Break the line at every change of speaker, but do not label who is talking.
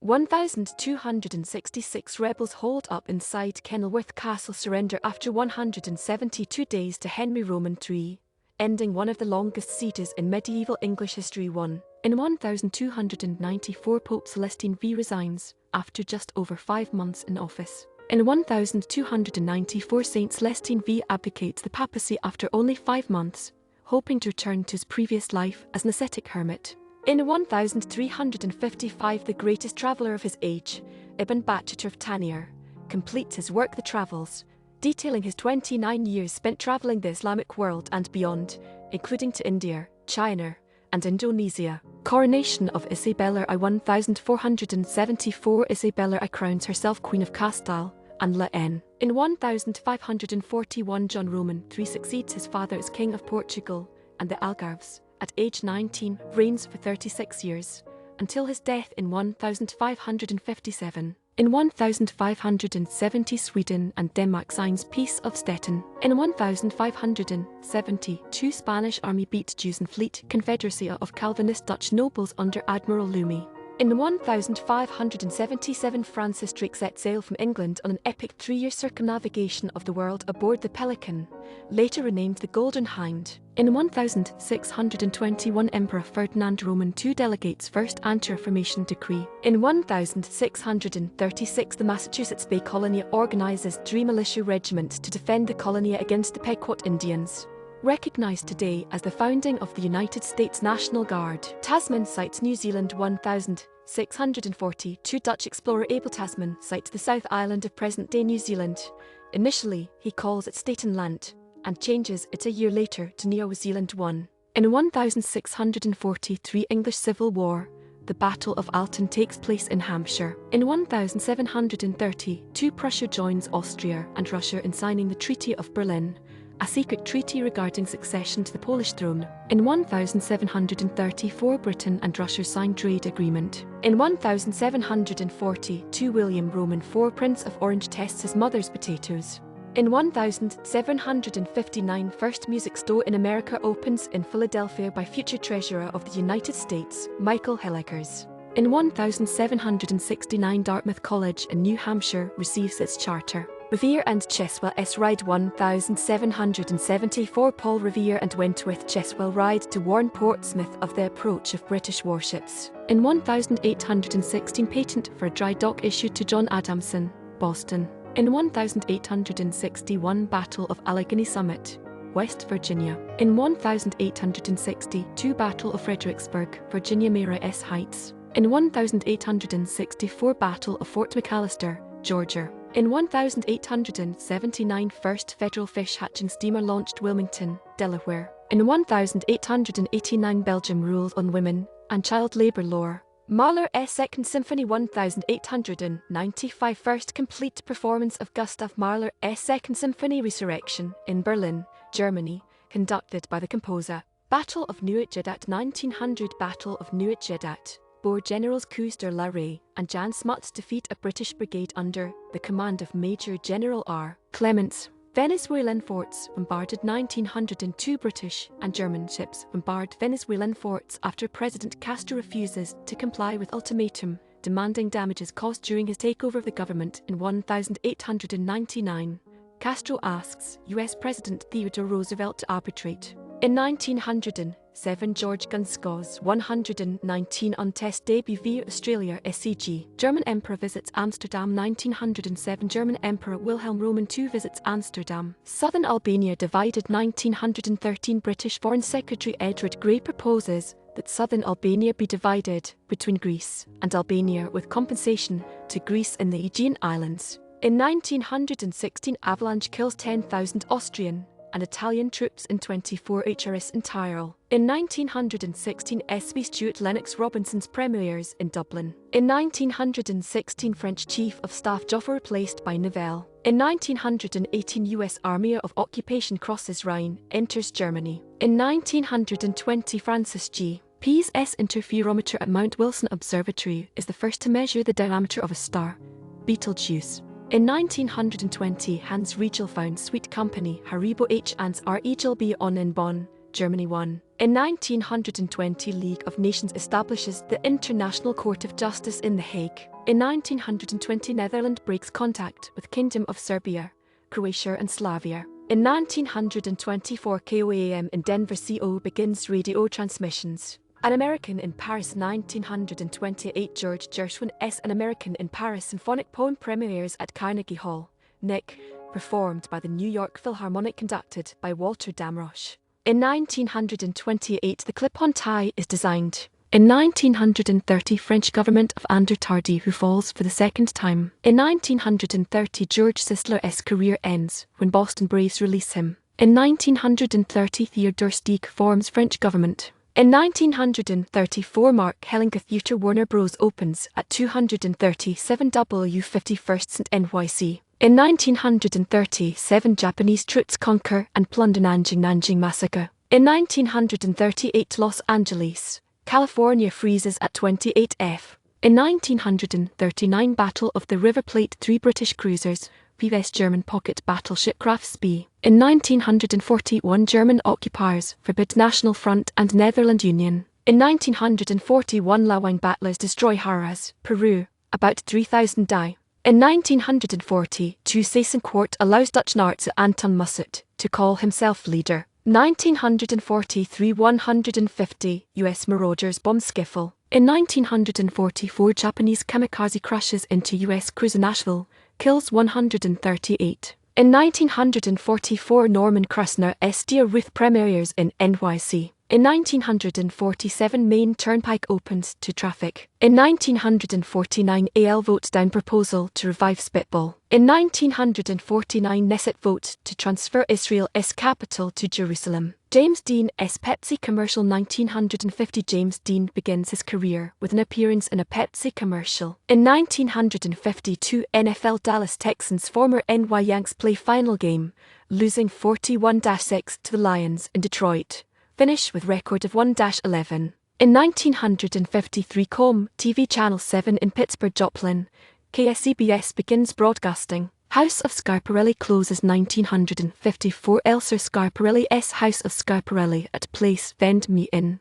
1,266 rebels holed up inside Kenilworth Castle surrender after 172 days to Henry Roman III, ending one of the longest sieges in medieval English history. In 1294 Pope Celestine V resigns, after just over 5 months in office. In 1294 Saint Celestine V abdicates the papacy after only 5 months, hoping to return to his previous life as an ascetic hermit. In 1355 the greatest traveller of his age, Ibn Battuta of Tangier, completes his work The Travels, detailing his 29 years spent travelling the Islamic world and beyond, including to India, China, and Indonesia. Coronation of Isabella I. 1474 Isabella I crowns herself Queen of Castile and Leon. In 1541 John Roman III succeeds his father as King of Portugal and the Algarves. At age 19, reigns for 36 years, until his death in 1557. In 1570 Sweden and Denmark signs Peace of Stettin. In 1570, two Spanish army beat Jews in fleet confederacy of Calvinist Dutch nobles under Admiral Loomy. In 1577 Francis Drake set sail from England on an epic 3-year circumnavigation of the world aboard the Pelican, later renamed the Golden Hind. In 1621 Emperor Ferdinand II delegates first anti-Reformation decree. In 1636 the Massachusetts Bay Colony organizes 3 militia regiments to defend the colony against the Pequot Indians. Recognized today as the founding of the United States National Guard. Tasman Sights New Zealand 1642 Dutch explorer Abel Tasman sights the South Island of present-day New Zealand. Initially, he calls it Staten Landt, and changes it a year later to Nieuw Zeeland. In 1643 English Civil War, the Battle of Alton takes place in Hampshire. In 1732 Prussia joins Austria and Russia in signing the Treaty of Berlin, a secret treaty regarding succession to the Polish throne. In 1734 Britain and Russia sign trade agreement. In 1742 William Roman IV Prince of Orange tests his mother's potatoes. In 1759 first music store in America opens in Philadelphia by future Treasurer of the United States, Michael Hellegers. In 1769 Dartmouth College in New Hampshire receives its charter. Revere and Cheswell S. Ride 1774 Paul Revere and Wentworth Cheswell ride to warn Portsmouth of the approach of British warships. In 1816 patent for a dry dock issued to John Adamson, Boston. In 1861 Battle of Alleghany Summit, West Virginia. In 1862 Battle of Fredericksburg, Virginia Mara S. Heights. In 1864 Battle of Fort McAllister, Georgia. In 1879 first federal fish hatching steamer launched Wilmington, Delaware. In 1889 Belgium rules on women and child labor law. Mahler's Second Symphony 1895 first complete performance of Gustav Mahler's Second Symphony Resurrection in Berlin, Germany, conducted by the composer. Battle of Nooitgedacht 1900 Battle of Nooitgedacht. Boer Generals Koos Rey and Jan Smuts defeat a British brigade under the command of Major General R. Clements. Venezuelan forts bombarded 1902 British and German ships bombard Venezuelan forts after President Castro refuses to comply with ultimatum demanding damages caused during his takeover of the government in 1899. Castro asks U.S. President Theodore Roosevelt to arbitrate. In 1907 George Gunskaw's 119 on test debut via Australia SCG. German Emperor visits Amsterdam 1907 German Emperor Wilhelm Roman II visits Amsterdam. Southern Albania divided 1913 British Foreign Secretary Edward Grey proposes that southern Albania be divided between Greece and Albania with compensation to Greece in the Aegean Islands. In 1916 avalanche kills 10,000 Austrian and Italian troops in 24 HRS in Tyrol. In 1916 SV Stuart Lennox Robinson's premieres in Dublin. In 1916 French Chief of Staff Joffre replaced by Nivelle. In 1918 US Army of Occupation crosses Rhine, enters Germany. In 1920 Francis G. Pease S interferometer at Mount Wilson Observatory is the first to measure the diameter of a star, Betelgeuse. In 1920 Hans Riegel found Sweet Company Haribo H. Ans R. Egel B. on in Bonn, Germany 1. In 1920, League of Nations establishes the International Court of Justice in The Hague. In 1920, Netherlands breaks contact with Kingdom of Serbia, Croatia and Slavia. In 1924, KOAM in Denver CO begins radio transmissions. An American in Paris. 1928, George Gershwin's An American in Paris symphonic poem premieres at Carnegie Hall, Nick, performed by the New York Philharmonic, conducted by Walter Damrosch. In 1928, the clip-on tie is designed. In 1930, French government of André Tardy, who falls for the second time. In 1930, George Sisler's career ends when Boston Braves release him. In 1930, Theodore Stieg forms French government. In 1934, Mark Hellinger Theatre Warner Bros. Opens at 237 W 51st St. NYC. In 1937, Japanese troops conquer and plunder Nanjing Massacre. In 1938, Los Angeles, California freezes at 28 F. In 1939, Battle of the River Plate, 3 British cruisers, West German pocket battleship Craftsby. In 1941, German occupiers forbid National Front and Netherlands Union. In 1941, Lawang battlers destroy Haras, Peru. About 3,000 die. In 1940, Tusasen Court allows Dutch Nazi Anton Mussert to call himself leader. 1943, 150 US marauders bomb Skiffle. In 1944, Japanese kamikaze crashes into US cruiser Nashville, kills 138. In 1944, Norman Krasner's Dear Ruth premieres in NYC. In 1947, Main Turnpike opens to traffic. In 1949, AL votes down proposal to revive Spitball. In 1949, Knesset votes to transfer Israel's capital to Jerusalem. James Dean's Pepsi commercial. 1950, James Dean begins his career with an appearance in a Pepsi commercial. In 1952, NFL Dallas Texans former NY Yanks play final game, losing 41-6 to the Lions in Detroit. Finish with record of 1-11. In 1953, Com TV Channel 7 in Pittsburgh, Joplin, KSCBS begins broadcasting. House of Scarparelli closes. 1954, Elser Scarparelli's House of Scarparelli at Place Vend Me In.